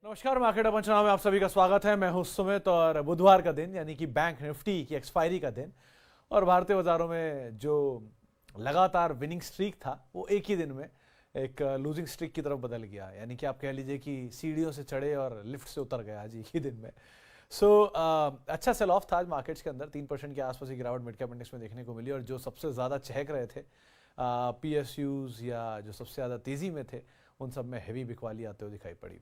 नमस्कार, मार्केट पंचनामा में आप सभी का स्वागत है। मैं हूं सुमित और बुधवार का दिन यानी कि बैंक निफ्टी की एक्सपायरी का दिन और भारतीय बाजारों में जो लगातार विनिंग स्ट्रीक था वो एक ही दिन में एक लूजिंग स्ट्रीक की तरफ बदल गया। यानी कि आप कह लीजिए कि सीढ़ियों से चढ़े और लिफ्ट से उतर गया आज एक ही दिन में। अच्छा सेल ऑफ था आज मार्केट्स के अंदर। 3% के आसपास की गिरावट मिड कैप इंडेक्स में देखने को मिली और जो सबसे ज़्यादा चहक रहे थे PSUs या जो सबसे ज़्यादा तेज़ी में थे उन सब में हैवी बिकवाली आते हुए दिखाई पड़ी।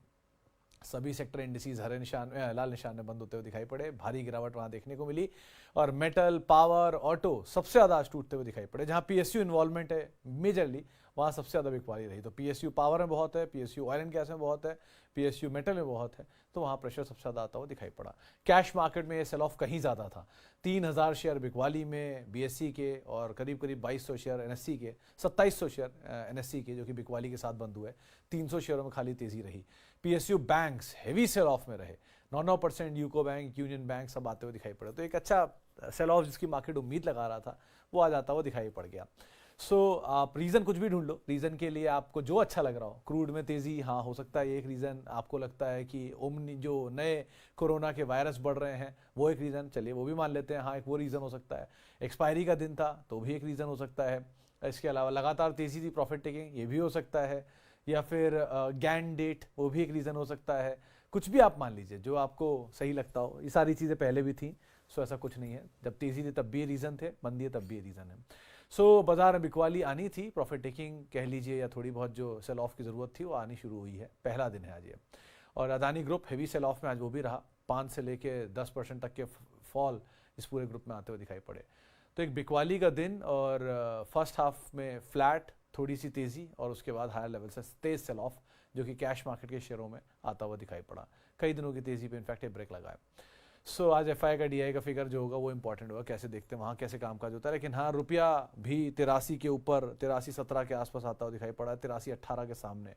सभी सेक्टर इंडिसेस हरे निशान लाल निशान में बंद होते हुए दिखाई पड़े। भारी गिरावट वहां देखने को मिली और मेटल, पावर, ऑटो सबसे ज़्यादा आज टूटते हुए दिखाई पड़े। जहां PSU इन्वॉल्वमेंट है मेजरली वहां सबसे ज़्यादा बिकवाली रही। तो PSU पावर में बहुत है, PSU ऑयल एंड गैस में बहुत है, PSU मेटल में बहुत है, तो वहां प्रेशर सबसे ज़्यादा आता हुआ दिखाई पड़ा। कैश मार्केट में ये सेल ऑफ कहीं ज़्यादा था। 3000 शेयर बिकवाली में BSE के और करीब करीब 2200 शेयर NSE के, 2700 शेयर NSE के जो कि बिकवाली के साथ बंद हुए। 300 शेयरों में खाली तेजी रही। PSU banks heavy sell off में रहे। 9% यूको बैंक, यूनियन बैंक सब आते हुए दिखाई पड़े। तो एक अच्छा सेल ऑफ जिसकी मार्केट उम्मीद लगा रहा था वो आज आता हुआ दिखाई पड़ गया। आप रीज़न कुछ भी ढूंढ लो, रीज़न के लिए आपको जो अच्छा लग रहा हो। क्रूड में तेज़ी, हाँ हो सकता है एक रीज़न। आपको लगता है कि ओमनी जो नए कोरोना के वायरस बढ़ रहे हैं वो एक रीज़न, चलिए वो भी मान लेते हैं, हाँ एक वो रीज़न हो सकता है। एक्सपायरी का दिन था तो भी एक रीज़न हो सकता है। इसके अलावा लगातार तेज़ी थी प्रॉफिट टेकिंग, ये भी हो सकता है। या फिर गैन डेट, वो भी एक रीज़न हो सकता है। कुछ भी आप मान लीजिए जो आपको सही लगता हो। ये सारी चीज़ें पहले भी थी, सो ऐसा कुछ नहीं है। जब तेज़ी थी तब भी ये रीज़न थे, मंदी है तब भी ये रीज़न है। बाजार में बिकवाली आनी थी, प्रॉफिट टेकिंग कह लीजिए या थोड़ी बहुत जो सेल ऑफ की ज़रूरत थी वो आनी शुरू हुई है। पहला दिन है आज ये। और Adani group heavy sell off में आज वो भी रहा। 5 से लेके 10% तक के फॉल इस पूरे ग्रुप में आते हुए दिखाई पड़े। तो एक बिकवाली का दिन और फर्स्ट हाफ में फ्लैट, थोड़ी सी तेज़ी और उसके बाद हायर लेवल से तेज़ सेल ऑफ जो कि कैश मार्केट के शेयरों में आता हुआ दिखाई पड़ा। कई दिनों की तेज़ी पे इनफैक्ट एक ब्रेक लगा है। आज FI का DI का फिगर जो होगा वो इंपॉर्टेंट होगा, कैसे देखते हैं वहाँ कैसे कामकाज होता है। लेकिन हाँ, रुपया भी 83 के ऊपर, 83.17 के आसपास आता हुआ दिखाई पड़ा है, 83.18 के सामने।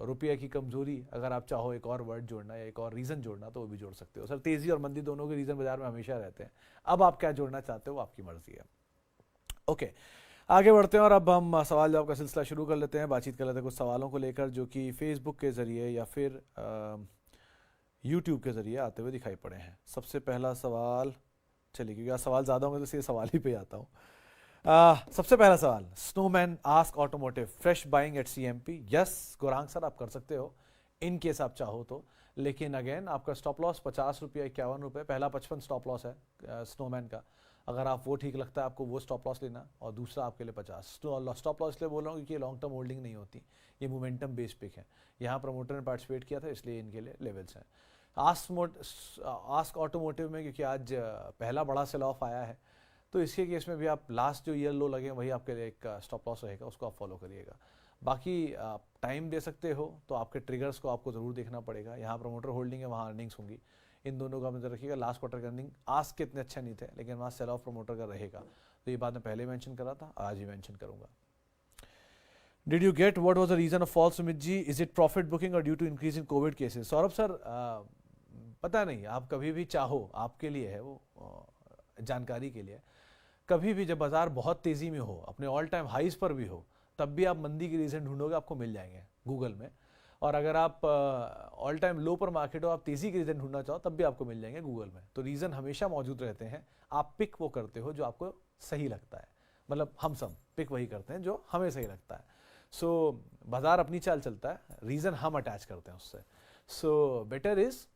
रुपये की कमजोरी, अगर आप चाहो एक और वर्ड जोड़ना या एक और रीज़न जोड़ना तो वो भी जोड़ सकते हो। सर तेज़ी और मंदी दोनों के रीज़न बाजार में हमेशा रहते हैं। अब आप क्या जोड़ना चाहते हो वो आपकी मर्जी है। ओके, आगे बढ़ते हैं और अब हम सवाल जवाब का सिलसिला शुरू कर लेते हैं। बातचीत कर लेते हैं कुछ सवालों को लेकर जो कि फेसबुक के ज़रिए या फिर यूट्यूब के ज़रिए आते हुए दिखाई पड़े हैं। सबसे पहला सवाल, चलिए क्योंकि आज सवाल ज़्यादा होंगे तो सीधे सवाल ही पे आता हूँ। सबसे पहला सवाल, snowman ask automotive fresh buying eight CMP। Yes Gaurang sir, आप कर सकते हो इन केस आप चाहो तो। लेकिन अगेन आपका स्टॉप लॉस 50 रुपये, 51 रुपये, पहला 55 स्टॉप लॉस है स्नोमैन का। अगर आप वो ठीक लगता है आपको वो स्टॉप लॉस लेना, और दूसरा आपके लिए 50 स्टॉप लॉस इसलिए बोल रहा हूँ क्योंकि ये लॉन्ग टर्म होल्डिंग नहीं होती, ये मोमेंटम बेस्ड पिक है। यहाँ प्रमोटर ने पार्टिसिपेट किया था इसलिए इनके लिए लेवल्स हैं। आस्क ऑटोमोटिव में क्योंकि आज पहला बड़ा सेल ऑफ आया है तो इसके केस में भी आप लास्ट जो ईयर लो लगे वही आपके लिए एक स्टॉप लॉस रहेगा, उसको आप फॉलो करिएगा। बाकी आप टाइम दे सकते हो तो आपके ट्रिगर्स को आपको ज़रूर देखना पड़ेगा। यहाँ प्रमोटर होल्डिंग है, वहाँ अर्निंग्स होंगी, इन दोनों का नजर रखिएगा। लास्ट क्वार्टर के अर्निंग आस्क के इतने अच्छे नहीं थे लेकिन वहाँ सेल ऑफ प्रमोटर का रहेगा, तो ये बात मैं पहले मेंशन करा था, आज ही मेंशन करूंगा। Did you get what was the reason of fall Sumit ji? Is it profit booking और due to increase in Covid cases? Saurabh sir, पता नहीं, आप कभी भी चाहो, आपके लिए है वो, जानकारी के लिए, कभी भी जब बाजार बहुत तेजी में हो, अपने ऑल टाइम हाइज पर भी हो, तब भी आप मंदी के रीजन ढूंढोगे, आपको मिल जाएंगे गूगल में। और अगर आप ऑल टाइम लो पर मार्केट हो, आप तेजी के रीजन ढूंढना चाहो तब भी आपको मिल जाएंगे गूगल में। तो रीजन हमेशा मौजूद रहते हैं। आप पिक वो करते हो जो आपको सही लगता है, मतलब हम सब पिक वही करते हैं जो हमें सही लगता है। बाजार अपनी चाल चलता है, रीजन हम अटैच करते हैं उससे। बेटर इज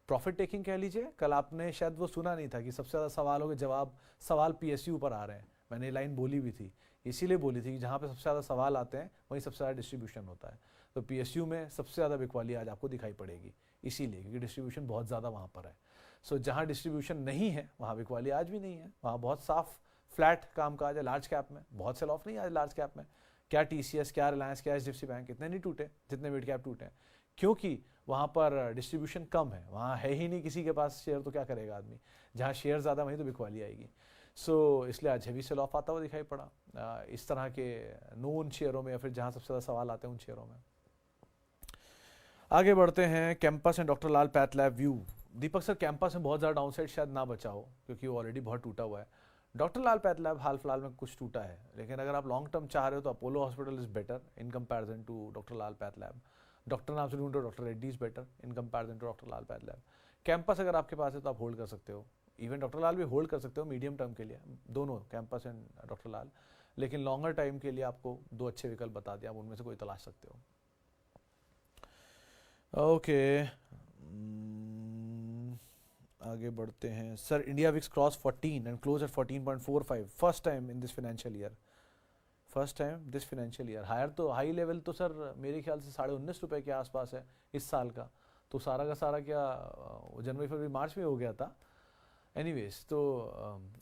प्रॉफिट टेकिंग कह लीजिए। कल आपने शायद वो सुना नहीं था कि सबसे ज़्यादा सवालों के जवाब सवाल PSU पर आ रहे हैं। मैंने लाइन बोली भी थी, इसीलिए बोली थी कि जहाँ पे सबसे ज़्यादा सवाल आते हैं वहीं सबसे ज़्यादा डिस्ट्रीब्यूशन होता है। तो PSU में सबसे ज़्यादा बिकवाली आज आपको दिखाई पड़ेगी, इसीलिए क्योंकि डिस्ट्रीब्यूशन बहुत ज़्यादा वहाँ पर है। जहाँ डिस्ट्रीब्यूशन नहीं है वहाँ बिकवाली आज भी नहीं है, वहाँ बहुत साफ फ्लैट कामकाज है। लार्ज कैप में बहुत सेल ऑफ नहीं है आज लार्ज कैप में। क्या TCS, क्या रिलायंस, क्या HDFC बैंक इतने नहीं टूटे जितने मिड कैप टूटे हैं, क्योंकि वहाँ पर डिस्ट्रीब्यूशन कम है, वहाँ है ही नहीं किसी के पास शेयर, तो क्या करेगा आदमी। जहाँ शेयर ज़्यादा वहीं तो बिकवाली आएगी। इसलिए आज हेवी सेल ऑफ आता हुआ दिखाई पड़ा इस तरह के नोन शेयरों में या फिर जहाँ सबसे ज़्यादा सवाल आते हैं उन शेयरों में। आगे बढ़ते हैं, campus and doctor Lal path lab view. Deepak sir, campus में बहुत ज़्यादा डाउनसाइड शायद ना बचा हो क्योंकि वो ऑलरेडी बहुत टूटा हुआ है। डॉक्टर लाल पैथलैब हाल फिलहाल में कुछ टूटा है, लेकिन अगर आप लॉन्ग टर्म चाह रहे हो तो Apollo hospital is better in comparison to doctor Lal path lab. Doctor नाम से ढूंढो, doctor Reddy is better in comparison to doctor Lal path lab. Campus अगर आपके पास है तो आप होल्ड कर सकते हो, इवन डॉक्टर लाल भी होल्ड कर सकते हो मीडियम टर्म के लिए, दोनों कैंपस एंड डॉक्टर लाल। लेकिन लॉन्गर टाइम के लिए आपको दो अच्छे विकल्प बता दिया, आप उनमें से कोई तलाश सकते हो। ओके आगे बढ़ते हैं sir. India VIX cross 14 and close at 14.45 first time in this financial year, first time this financial year. Higher तो हाई लेवल तो सर मेरे ख्याल से 19.5 रुपये के आसपास है इस साल का, तो सारा का सारा क्या जनवरी फरवरी मार्च में हो गया था। एनीवेज तो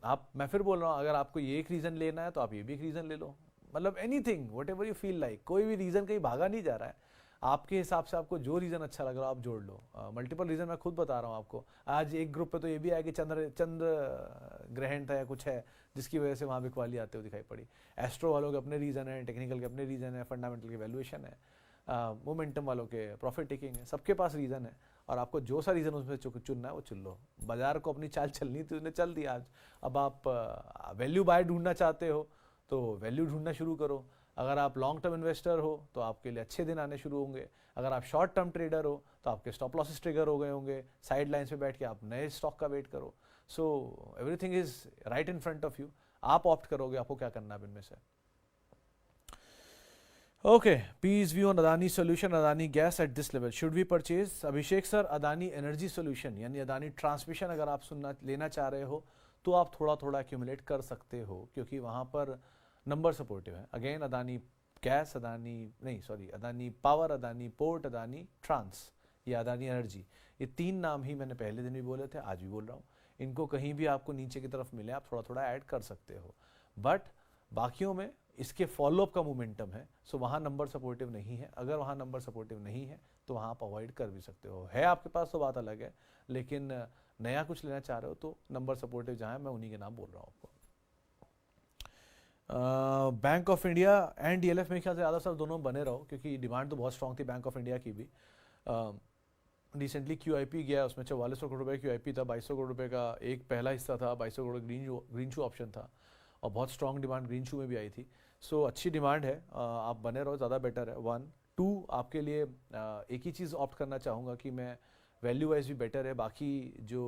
आप, मैं फिर बोल रहा हूँ, अगर आपको ये एक रीज़न लेना है तो आप ये भी एक रीज़न ले लो, मतलब anything what ever you feel like, कोई भी रीज़न कहीं भागा नहीं जा रहा है, आपके हिसाब से आपको जो रीज़न अच्छा लग रहा है आप जोड़ लो। मल्टीपल रीज़न मैं खुद बता रहा हूँ आपको। आज एक ग्रुप पे तो ये भी है कि चंद्र ग्रहण था या कुछ है जिसकी वजह से वहाँ बिकवाली आते हुए दिखाई पड़ी। एस्ट्रो वालों के अपने रीज़न है, टेक्निकल के अपने रीज़न है, फंडामेंटल की वैल्यूएशन है, मोमेंटम वालों के प्रॉफिट टेकिंग है, सबके पास रीज़न है, और आपको जो सा रीज़न उसमें चुनना है वो चुन लो। बाजार को अपनी चाल चलनी थी, उसने चल दिया आज। अब आप वैल्यू बाय ढूंढना चाहते हो तो वैल्यू ढूंढना शुरू करो। अगर आप लॉन्ग टर्म इन्वेस्टर हो तो आपके लिए अच्छे दिन आने शुरू होंगे। अगर आप शॉर्ट टर्म ट्रेडर हो तो आपके स्टॉप लॉसेस ट्रिगर हो गए होंगे, साइड लाइन्स पे बैठ के आप नए स्टॉक का वेट करो। So everything is right in front of you, आप ऑप्ट करोगे आपको क्या करना है इनमें से। Okay, piece view on Adani solution, Adani gas at this level, should we purchase? Abhishek sir, Adani energy solution यानी अदानी ट्रांसमिशन अगर आप लेना चाह रहे हो तो आप थोड़ा थोड़ा एक्यूमुलेट कर सकते हो, क्योंकि वहाँ पर नंबर सपोर्टिव है। Again Adani gas, Adani power, Adani port, Adani trans या अदानी एनर्जी, ये तीन नाम ही मैंने पहले दिन भी बोले थे, आज भी बोल रहा हूँ। इनको कहीं भी आपको नीचे की तरफ मिले आप थोड़ा थोड़ा ऐड कर सकते हो, बट बाकियों में इसके फॉलोअप का मोमेंटम है, सो वहाँ नंबर सपोर्टिव नहीं है। अगर वहाँ नंबर सपोर्टिव नहीं है तो वहाँ आप अवॉइड कर भी सकते हो। है आपके पास तो बात अलग है, लेकिन नया कुछ लेना चाह रहे हो तो नंबर सपोर्टिव जहाँ है मैं उन्हीं के नाम बोल रहा हूँ आपको। Bank of India and DLF मेरे ख्याल से ज़्यादा सर दोनों बने रहो, क्योंकि डिमांड तो बहुत स्ट्रॉन्ग थी बैंक ऑफ इंडिया की भी। रिसेंटली क्यूआईपी गया, उसमें 4400 करोड़ रुपये क्यूआईपी था, 2200 करोड़ रुपये का एक पहला हिस्सा था, 2200 करोड़ ग्रीन शू ऑप्शन था, और बहुत स्ट्रॉन्ग डिमांड ग्रीन शू में भी आई थी। सो अच्छी डिमांड है, आप बने रहो, ज़्यादा बेटर है। 1 2 आपके लिए एक ही चीज़ ऑप्ट करना चाहूँगा कि मैं वैल्यू वाइज भी बेटर है। बाकी जो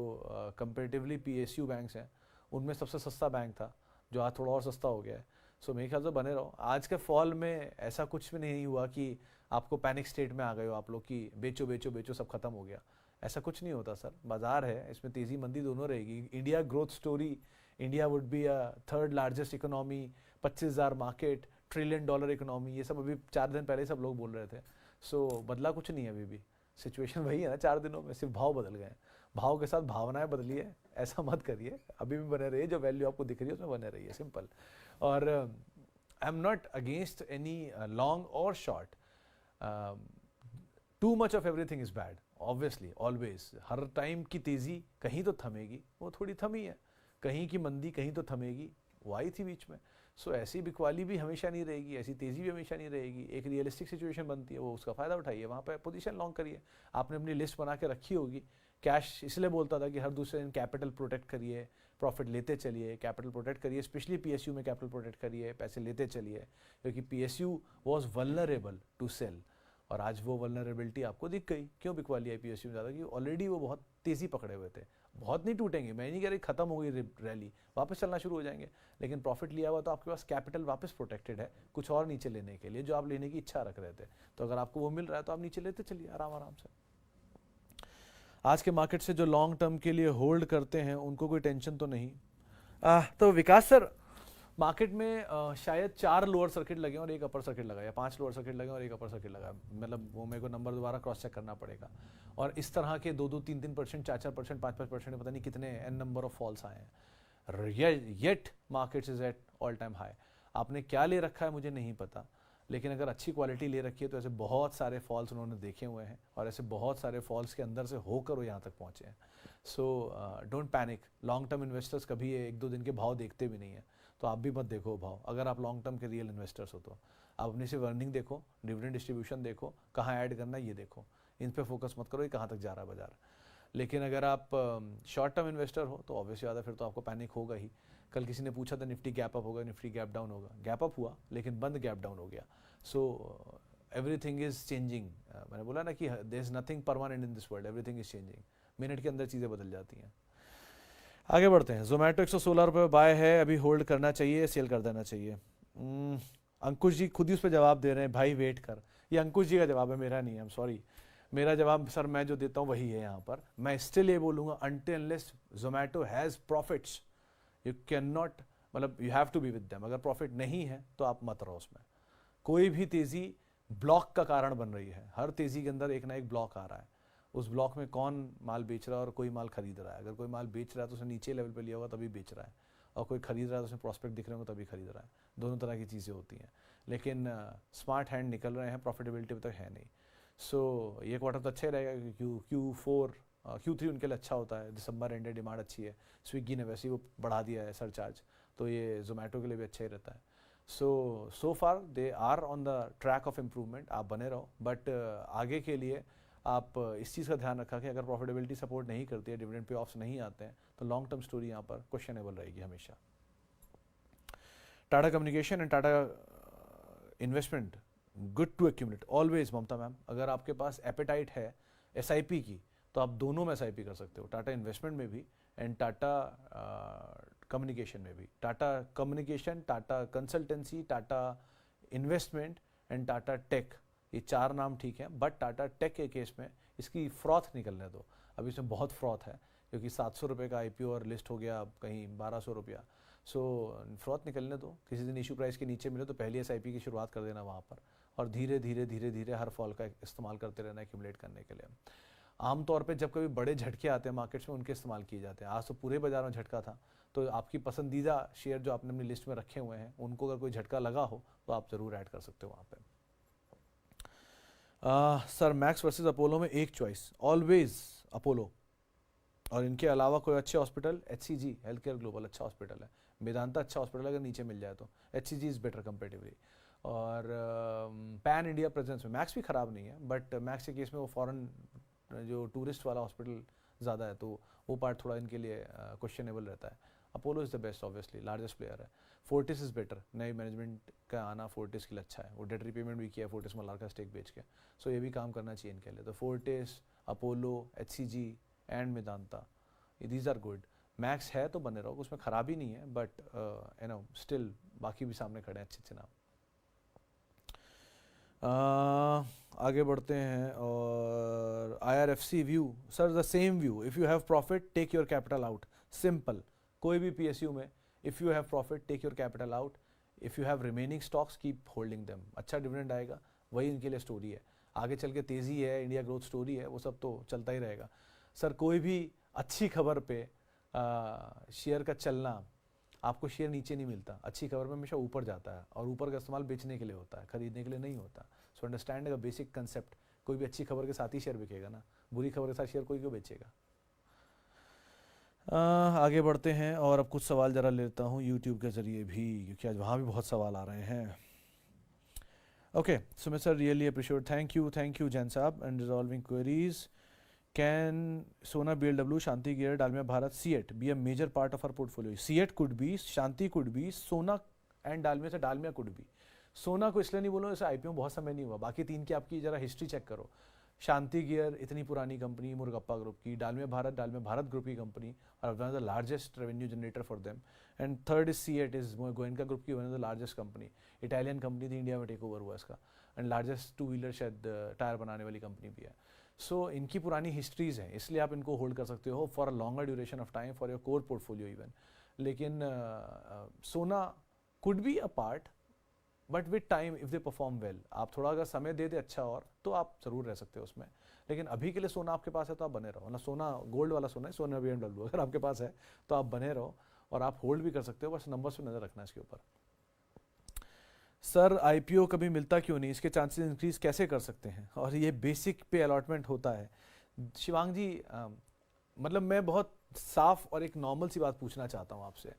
कंपेरेटिवली पीएसयू बैंक्स हैं उनमें सबसे सस्ता बैंक था, जो आज थोड़ा और सस्ता हो गया है। सो मेरे ख्याल से बने रहो। आज के फॉल में ऐसा कुछ भी नहीं हुआ कि आपको पैनिक स्टेट में आ गए हो आप लोग कि बेचो बेचो बेचो सब खत्म हो गया, ऐसा कुछ नहीं होता सर। बाजार है, इसमें तेज़ी मंदी दोनों रहेगी। India growth story, India would be a third largest economy, 25,000 market, $1 trillion economy, ये सब अभी 4 दिन पहले सब लोग बोल रहे थे। सो बदला कुछ नहीं है, अभी भी सिचुएशन वही है ना, 4 दिनों में सिर्फ भाव बदल गए। भाव के साथ भावनाएं बदली है, ऐसा मत करिए, अभी भी बने रहिए, जो वैल्यू आपको दिख रही है उसमें बने रहिए, सिंपल। और I am not against any long और short, too much of everything is bad obviously, always. हर टाइम की तेज़ी कहीं तो थमेगी, वो थोड़ी थमी है, कहीं की मंदी कहीं तो थमेगी, वो आई थी बीच में। सो ऐसी बिकवाली भी हमेशा नहीं रहेगी, ऐसी तेज़ी भी हमेशा नहीं रहेगी। एक रियलिस्टिक सिचुएशन बनती है, वो उसका फ़ायदा उठाइए, वहाँ पर पोजीशन लॉन्ग करिए। आपने अपनी लिस्ट बना के रखी होगी। कैश इसलिए बोलता था कि हर दूसरे दिन कैपिटल प्रोटेक्ट करिए, प्रॉफिट लेते चलिए, कैपिटल प्रोटेक्ट करिए, स्पेशली पीएसयू में कैपिटल प्रोटेक्ट करिए, पैसे लेते चलिए, क्योंकि PSU was vulnerable to sell, और आज वो वल्नरेबिलिटी आपको दिख गई। क्यों बिकवाली आई पीएसयू में ज़्यादा? कि ऑलरेडी वो बहुत तेज़ी पकड़े हुए थे। बहुत नहीं टूटेंगे, मैं नहीं कह रही खत्म हो गई रैली, वापस चलना शुरू हो जाएंगे, लेकिन प्रॉफिट लिया हुआ तो आपके पास कैपिटल वापस प्रोटेक्टेड है कुछ और नीचे लेने के लिए, जो आप लेने की इच्छा रख रहे थे। तो अगर आपको वो मिल रहा है तो आप नीचे लेते चलिए आराम आराम से। आज के मार्केट से जो लॉन्ग टर्म के लिए होल्ड करते हैं उनको कोई टेंशन तो नहीं। तो विकास सर, मार्केट में शायद 4 लोअर सर्किट लगे और एक अपर सर्किट लगा, या 5 लोअर सर्किट लगे और एक अपर सर्किट लगा, मतलब वो मेरे को नंबर दोबारा क्रॉस चेक करना पड़ेगा। और इस तरह के 2-2, 3-3%, 4-4%, 5-5%, पता नहीं कितने एन नंबर ऑफ फॉल्स आए हैं। Yet markets is at all time high. आपने क्या ले रखा है मुझे नहीं पता, लेकिन अगर अच्छी क्वालिटी ले रखी है तो ऐसे बहुत सारे फॉल्स उन्होंने देखे हुए हैं, और ऐसे बहुत सारे फॉल्स के अंदर से होकर वो यहाँ तक पहुँचे हैं। So don't panic. Long term investors कभी 1-2 दिन के भाव देखते भी नहीं है, तो आप भी मत देखो भाव। अगर आप लॉन्ग टर्म के रियल इन्वेस्टर्स हो तो आप अपनी सिर्फ अर्निंग देखो, डिविडेंड डिस्ट्रीब्यूशन देखो, कहाँ ऐड करना है ये देखो, इन पे फोकस मत करो ये कहाँ तक जा रहा है बाजार। लेकिन अगर आप शॉर्ट टर्म इन्वेस्टर हो तो ऑब्वियसली ज़्यादा फिर तो आपको पैनिक होगा ही। कल किसी ने पूछा था निफ्टी गैप अप होगा, निफ्टी गैप डाउन होगा, गैप अप हुआ लेकिन बंद गैप डाउन हो गया। So everything is changing. मैंने बोला ना कि there is nothing permanent in this world, everything is changing, minute के अंदर चीज़ें बदल जाती हैं। आगे बढ़ते हैं। जोमेटो 116 रुपये बाय है, अभी होल्ड करना चाहिए, सेल कर देना चाहिए? अंकुश जी खुद ही उस पर जवाब दे रहे हैं, भाई वेट कर। ये अंकुश जी का जवाब है, मेरा नहीं है, आई एम सॉरी। मेरा जवाब सर मैं जो देता हूँ वही है यहाँ पर। मैं स्टिल ये बोलूँगा until unless Zomato has profits you can not, मतलब you have to be with them. अगर प्रॉफिट नहीं है तो आप मत रहो उसमें। कोई भी तेज़ी ब्लॉक का कारण बन रही है, हर तेज़ी के अंदर एक ना एक ब्लॉक आ रहा है। उस ब्लॉक में कौन माल बेच रहा है और कोई माल खरीद रहा है। अगर कोई माल बेच रहा है तो उसने नीचे लेवल पे लिया होगा तभी बेच रहा है, और कोई खरीद रहा है तो उसमें प्रॉस्पेक्ट दिख रहे होंगे तभी खरीद रहा है। दोनों तरह की चीज़ें होती हैं, लेकिन स्मार्ट हैंड निकल रहे हैं, प्रॉफिटेबिलिटी तक है नहीं। सो ये क्वार्टर तो अच्छा ही रहेगा क्योंकि Q3 उनके लिए अच्छा होता है, दिसंबर एंडे डिमांड अच्छी है, स्विगी ने वैसे ही वो बढ़ा दिया है सरचार्ज, तो ये जोमेटो के लिए भी अच्छा ही रहता है। So far they are on the track of improvement, आप बने रहो। बट आगे के लिए आप इस चीज़ का ध्यान रखा कि अगर प्रॉफिटेबिलिटी सपोर्ट नहीं करती है, डिविडेंड पे ऑफ्स नहीं आते हैं, तो लॉन्ग टर्म स्टोरी यहाँ पर क्वेश्चनेबल रहेगी हमेशा। Tata communication and Tata investment good to accumulate always. Mamata ma'am, अगर आपके पास एपेटाइट है SIP की तो आप दोनों में SIP कर सकते हो, टाटा इन्वेस्टमेंट में भी एंड टाटा कम्युनिकेशन में भी। Tata communication, Tata consultancy, Tata investment and Tata tech, ये 4 नाम ठीक हैं। बट टाटा टेक के केस में इसकी फ्रॉथ निकलने दो, अभी इसमें बहुत फ्रॉथ है क्योंकि 700 रुपये का IPO और लिस्ट हो गया कहीं 1200 रुपया। सो फ्रॉथ निकलने दो, किसी दिन इशू प्राइस के नीचे मिले तो पहली SIP की शुरुआत कर देना वहाँ पर, और धीरे धीरे धीरे धीरे हर फॉल का इस्तेमाल करते रहना एक्यूमुलेट करने के लिए। आमतौर पे जब कभी बड़े झटके आते हैं मार्केट्स में, उनके इस्तेमाल किए जाते हैं। आज तो पूरे बाजार में झटका था, तो आपकी पसंदीदा शेयर जो आपने अपनी लिस्ट में रखे हुए हैं उनको अगर कोई झटका लगा हो तो आप ज़रूर ऐड कर सकते हो वहाँ पे। सर मैक्स वर्सेस अपोलो में एक चॉइस, ऑलवेज अपोलो, और इनके अलावा कोई अच्छे hospital, HCG health care global अच्छा हॉस्पिटल है, वेदांता अच्छा हॉस्पिटल अगर नीचे मिल जाए तो HCG इज़ बेटर कंपेरेटिवली। और पैन इंडिया प्रेजेंस में मैक्स भी ख़राब नहीं है, बट मैक्स के केस में वो फॉरेन जो टूरिस्ट वाला हॉस्पिटल ज़्यादा है, तो वो पार्ट थोड़ा इनके लिए क्वेश्चनेबल रहता है। Apollo is the best, obviously largest player है। फोर्टिस इज़ बेटर, नई मैनेजमेंट का आना फोर्टिस के लिए अच्छा है, वो डेट रिपेमेंट भी किया है फोर्टिस मल्लार का स्टेक बेच के, सो ये भी काम करना चाहिए इनके लिए। तो Fortis, Apollo, HCG and Vedanta, these are good. Max है तो बने रहो, उसमें खराबी नहीं है, बट यू नो स्टिल बाकी भी सामने खड़े हैं अच्छे अच्छे नाम। आगे बढ़ते हैं। और IRFC view, sir the same view, if you have profit take your capital out, simple. कोई भी PSU में if you have profit take your capital out, if you have remaining stocks keep holding them, अच्छा dividend आएगा, वही इनके लिए story है। आगे चल के तेज़ी है, इंडिया ग्रोथ स्टोरी है, वो सब तो चलता ही रहेगा। सर कोई भी अच्छी खबर पे शेयर का चलना, आपको शेयर नीचे नहीं मिलता, अच्छी खबर में हमेशा ऊपर जाता है, और ऊपर का इस्तेमाल बेचने के लिए होता है, खरीदने के लिए नहीं होता। So understand the basic concept, कोई भी अच्छी खबर के साथ ही शेयर बिकेगा ना, बुरी खबर के साथ शेयर कोई क्यों बेचेगा। आगे बढ़ते हैं, और अब कुछ सवाल ज़रा लेता हूँ यूट्यूब के ज़रिए भी, क्योंकि आज वहाँ भी बहुत सवाल आ रहे हैं। Okay Sumit sir, really appreciate, thank you Jain साहब and resolving queries. Can Sona BLW, Shanti Gear, Dalmia Bharat, CEAT be a major part of our portfolio? CEAT could be, Shanti could be, Sona and Dalmia से Dalmia could be. सोना को इसलिए नहीं बोलो जैसे IPO बहुत समय नहीं हुआ, बाकी 3 की आपकी जरा हिस्ट्री चेक करो। शांति गियर इतनी पुरानी कंपनी, मुरगप्पा ग्रुप की, डालमिया भारत ग्रुप की कंपनी, और one of the largest revenue generator for them. And third is CEAT, is Goenka group की one of the largest company, Italian company थी, इंडिया में टेक ओवर हुआ इसका, एंड लार्जेस्ट 2 व्हीलर शायद tyre बनाने वाली कंपनी भी है। सो इनकी पुरानी हिस्ट्रीज़ हैं, इसलिए आप इनको होल्ड कर सकते हो for a longer duration of time for your core portfolio even. लेकिन सोना could be a part, but with time if they perform well, आप थोड़ा अगर समय दे दे अच्छा, और तो आप ज़रूर रह सकते हो उसमें। लेकिन अभी के लिए सोना आपके पास है तो आप बने रहो ना, सोना गोल्ड वाला सोना है, सोना BMW अगर आपके पास है तो आप बने रहो, और आप होल्ड भी कर सकते हो, बस नंबर्स पे नज़र रखना है इसके ऊपर। सर IPO कभी मिलता क्यों नहीं, इसके चांसेस इंक्रीज कैसे कर सकते हैं, और ये बेसिक पे अलॉटमेंट होता है। शिवांग जी मतलब मैं बहुत साफ और एक नॉर्मल सी बात पूछना चाहता हूँ आपसे,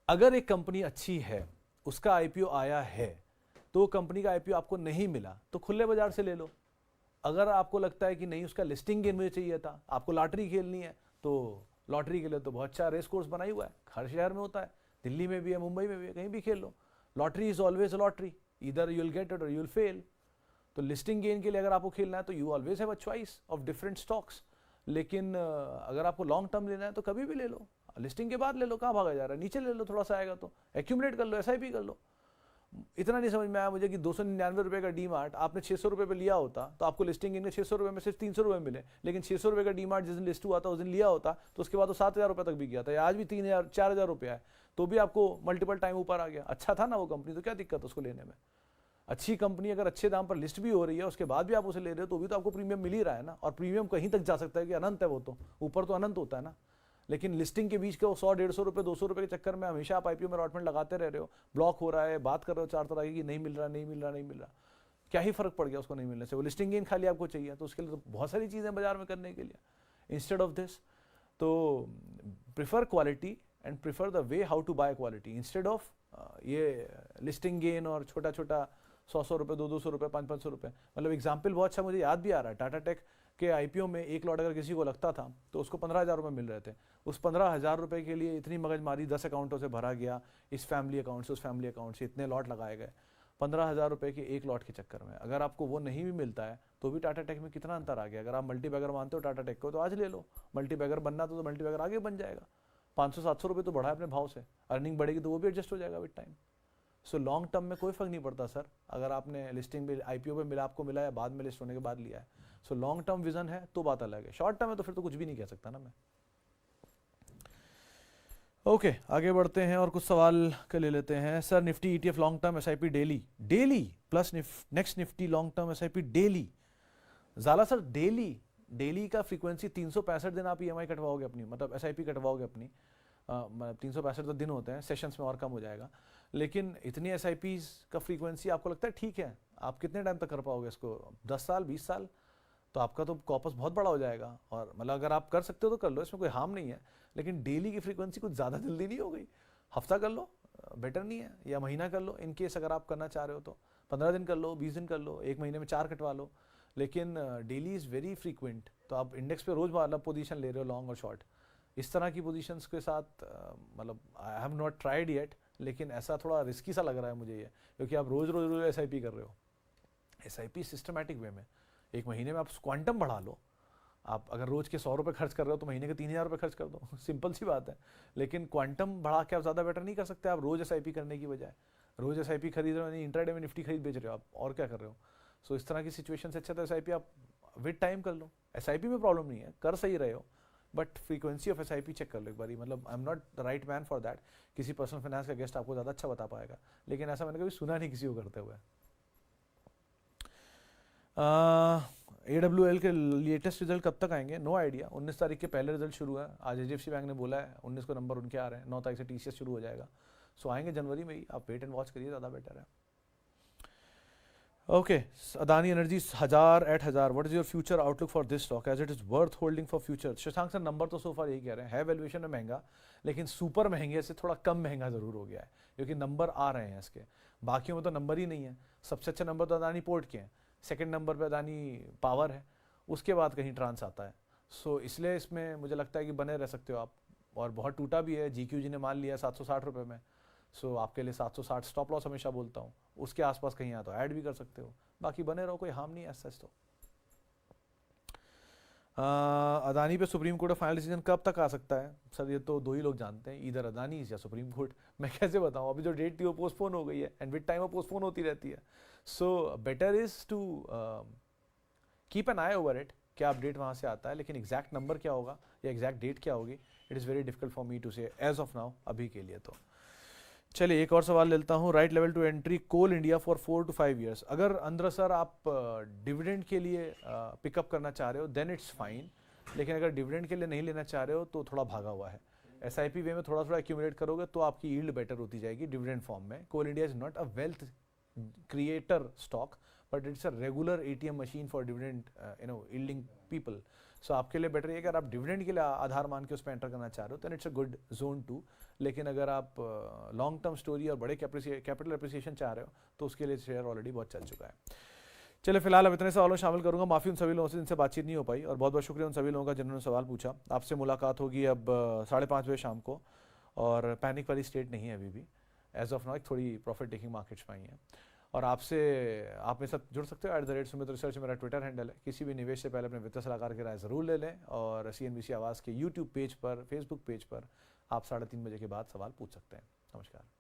अगर एक कंपनी अच्छी है, उसका IPO आया है, तो कंपनी का IPO आपको नहीं मिला तो खुले बाजार से ले लो। अगर आपको लगता है कि नहीं उसका लिस्टिंग गेन मुझे चाहिए था, आपको लॉटरी खेलनी है, तो लॉटरी के लिए तो बहुत अच्छा रेस कोर्स बना ही हुआ है, हर शहर में होता है, दिल्ली में भी है, मुंबई में भी है, कहीं भी खेल लो। लॉटरी इज ऑलवेज लॉटरी, इधर यू विल गेट इट और यू विल फेल। तो लिस्टिंग गेन के लिए अगर आपको खेलना है तो you always have a choice of different stocks, लेकिन अगर आपको लॉन्ग टर्म लेना है तो कभी भी ले लो, लिस्टिंग के बाद ले लो, कहाँ भागा जा रहा है, नीचे ले लो, थोड़ा सा आएगा तो एक्यूमुलेट कर लो, एसआईपी कर लो। इतना नहीं समझ में आया मुझे कि 299 रुपये का डीमार्ट आपने 600 रुपये पे लिया होता तो आपको लिस्टिंग गेन के 600 रुपये में सिर्फ 300 रुपये मिले, लेकिन 600 रुपये का डीमार्ट जिस दिन लिस्ट हुआ था उस दिन लिया होता तो उसके बाद तो 7,000 रुपये तक भी गया था, या आज भी 3,000 4,000 रुपया है तो भी आपको मल्टीपल टाइम ऊपर आ गया। अच्छा था ना वो कंपनी, तो क्या दिक्कत है उसको लेने में। अच्छी कंपनी अगर अच्छे दाम पर लिस्ट भी हो रही है उसके बाद भी आप उसे ले रहे हो तो भी तो आपको प्रीमियम मिल ही रहा है ना, और प्रीमियम कहीं तक जा सकता है कि अनंत है, वो तो ऊपर तो अनंत होता है ना। लेकिन लिस्टिंग के बीच के 100-150 रुपये 200 रुपये के चक्कर में हमेशा आप आईपीओ में अलॉटमेंट लगाते रह रहे हो, ब्लॉक हो रहा है, बात कर रहे हो 4 तरह की, नहीं मिल रहा नहीं मिल रहा नहीं मिल रहा, क्या ही फर्क पड़ गया उसको नहीं मिलने से। वो लिस्टिंग गेन खाली आपको चाहिए, तो उसके लिए तो बहुत सारी चीज़ें बाजार में करने के लिए। इंस्टेड ऑफ दिस तो prefer quality and prefer the way how to buy quality instead of ये लिस्टिंग गेन और छोटा छोटा 100 रुपये 200 रुपये 500 रुपये। मतलब एग्जाम्पल बहुत अच्छा मुझे याद भी आ रहा है, टाटा टेक के आईपीओ में एक लॉट अगर किसी को लगता था तो उसको 15,000 रुपये मिल रहे थे। उस 15,000 रुपये के लिए इतनी मगजमारी 10 अकाउंटों से भरा गया, इस फैमिली अकाउंट से उस फैमिली अकाउंट से इतने लॉट लगाए गए 15,000 रुपये के एक लॉट के चक्कर में। अगर आपको वो नहीं भी मिलता है तो भी टाटा टेक में कितना अंतर आ गया। अगर आप मल्टीबैगर मानते हो टाटा टेक को तो आज ले लो, मल्टीबैगर बनना तो मल्टीबैगर आगे बन जाएगा, 500-700 रुपये तो बढ़ा है अपने भाव से, अर्निंग बढ़ेगी तो वो भी एडजस्ट हो जाएगा with time. So long term में कोई फर्क नहीं पड़ता सर, अगर आपने लिस्टिंग पे आईपीओ पे मिला आपको मिला या बाद में लिस्ट होने के बाद लिया है। सो लॉन्ग टर्म विजन है तो बात अलग है, शॉर्ट टर्म है तो फिर तो कुछ भी नहीं कह सकता ना मैं। ओके आगे बढ़ते हैं और कुछ सवाल के ले लेते हैं। Sir Nifty ETF long term SIP daily plus next Nifty long term SIP daily. ज़्यादा सर डेली का फ्रीक्वेंसी 365 दिन आप ईएमआई कटवाओगे अपनी, मतलब एसआईपी कटवाओगे अपनी, मतलब 365 तो दिन होते हैं, सेशंस में और कम हो जाएगा, लेकिन इतनी एसआईपीज का फ्रीक्वेंसी आपको लगता है ठीक है? आप कितने टाइम तक कर पाओगे इसको? 10 साल 20 साल? तो आपका तो कॉपस बहुत बड़ा हो जाएगा। और मतलब अगर आप कर सकते हो तो कर लो, इसमें कोई हार्म नहीं है, लेकिन डेली की फ्रीक्वेंसी कुछ ज़्यादा जल्दी नहीं हो गई? हफ्ता कर लो बेटर नहीं है, या महीना कर लो इन केस अगर आप करना चाह रहे हो तो, 15 दिन कर लो, 20 दिन कर लो, एक महीने में 4 कटवा लो, लेकिन डेली इज़ वेरी फ्रीक्वेंट। तो आप इंडेक्स पे रोज़ मतलब पोजीशन ले रहे हो लॉन्ग और शॉर्ट, इस तरह की पोजीशंस के साथ मतलब I have not tried yet, लेकिन ऐसा थोड़ा रिस्की सा लग रहा है मुझे ये, क्योंकि आप रोज़ एसआईपी कर रहे हो। एसआईपी सिस्टमैटिक वे में एक महीने में आप क्वांटम बढ़ा लो, आप अगर रोज़ के 100 रुपये खर्च कर रहे हो तो महीने के 3,000 रुपये खर्च कर दो, सिंपल सी बात है। लेकिन क्वांटम बढ़ा के आप ज़्यादा बेटर नहीं कर सकते आप रोज़ एसआईपी करने की बजाय। रोज़ एसआईपी खरीद रहे हो यानी इंट्राडे में निफ्टी खरीद बेच रहे हो आप, और क्या कर रहे हो? सो इस तरह की सिचुएशन से अच्छा तो एसआईपी आप विद टाइम कर लो। एसआईपी में प्रॉब्लम नहीं है, कर सही रहे हो, but frequency of SIP check कर लो एक बारी। मतलब I am not the right man for that, किसी पर्सनल फाइनेंस का गेस्ट आपको ज़्यादा अच्छा बता पाएगा, लेकिन ऐसा मैंने कभी सुना नहीं किसी को करते हुए। AWL के लेटेस्ट रिजल्ट कब तक आएंगे? नो आइडिया, 19 तारीख के पहले रिजल्ट शुरू है, आज HDFC बैंक ने बोला है 19 को नंबर उनके आ रहे हैं, 9 तारीख से TCS शुरू हो जाएगा, सो आएंगे जनवरी में ही, आप वेट एंड वॉच करिए, ज़्यादा बेटर है। Okay Adani energies 1000 what is your future outlook for this stock as it is worth holding for future? Shashank sir number तो सोफा यही कह रहे हैं, है वैल्यूएशन में महंगा, लेकिन सुपर महंगे से थोड़ा कम महंगा जरूर हो गया है, क्योंकि नंबर आ रहे हैं इसके, बाकियों में तो नंबर ही नहीं है। सबसे अच्छा नंबर तो अदानी पोर्ट के हैं, सेकंड नंबर पे अदानी पावर है, उसके बाद कहीं ट्रांस आता है। सो इसलिए इसमें मुझे लगता है कि बने रह सकते हो आप, और बहुत टूटा भी है, GQG ने मान लिया 760 रुपये में, सो आपके लिए 760 स्टॉप लॉस हमेशा बोलता हूँ, उसके आसपास कहीं आता तो ऐड भी कर सकते हो, बाकी बने रहो, कोई हार्म नहीं है ऐसा। तो अदानी पे सुप्रीम कोर्ट का फाइनल डिसीजन कब तक आ सकता है? सर ये तो दो ही लोग जानते हैं, इधर अदानी या सुप्रीम कोर्ट, मैं कैसे बताऊं? अभी जो डेट थी वो पोस्टपोन हो गई है, एंड विद टाइम वो पोस्टपोन होती रहती है। So better is to keep an eye over it, क्या अपडेट वहाँ से आता है, लेकिन एग्जैक्ट नंबर क्या होगा या एग्जैक्ट डेट क्या होगी, it is very difficult for me to say as of now, अभी के लिए। तो चलिए एक और सवाल लेता हूँ। Right level to entry coal India for 4 to 5 years। अगर अंदर सर आप डिविडेंड के लिए पिकअप करना चाह रहे हो देन इट्स फाइन, लेकिन अगर डिविडेंड के लिए नहीं लेना चाह रहे हो तो थोड़ा भागा हुआ है। SIP वे में थोड़ा थोड़ा एक्यूमुलेट करोगे तो आपकी यील्ड बेटर होती जाएगी डिविडेंड फॉर्म में। Coal India is not a wealth creator stock, but it's a regular ATM machine for dividend yielding people. So आपके लिए बेटर है कि अगर आप डिविडेंड के लिए आधार मान के उस पर एंटर करना चाह रहे हो तो इट्स अ गुड जोन 2, लेकिन अगर आप लॉन्ग टर्म स्टोरी और बड़े कैपिटल एप्रिसिएशन चाह रहे हो तो उसके लिए शेयर ऑलरेडी बहुत चल चुका है। चलिए फिलहाल अब इतने सवालों शामिल करूंगा, माफ़ी उन सभी लोगों से जिनसे बातचीत नहीं हो पाई, और बहुत बहुत शुक्रिया उन सभी लोगों का जिन्होंने सवाल पूछा। आपसे मुलाकात होगी अब 5:30 बजे शाम को, और पैनिक वाली स्टेट नहीं है अभी भी, एज ऑफ नाउ थोड़ी प्रॉफिट टेकिंग मार्केट्स में आई है। और आपसे आप मेरे साथ जुड़ सकते हो @सुमित रिसर्च मेरा ट्विटर हैंडल है। किसी भी निवेश से पहले अपने वित्तीय सलाहकार की राय ज़रूर ले लें और CNBC आवाज़ के YouTube पेज पर, फेसबुक पेज पर आप 3:30 बजे के बाद सवाल पूछ सकते हैं। नमस्कार।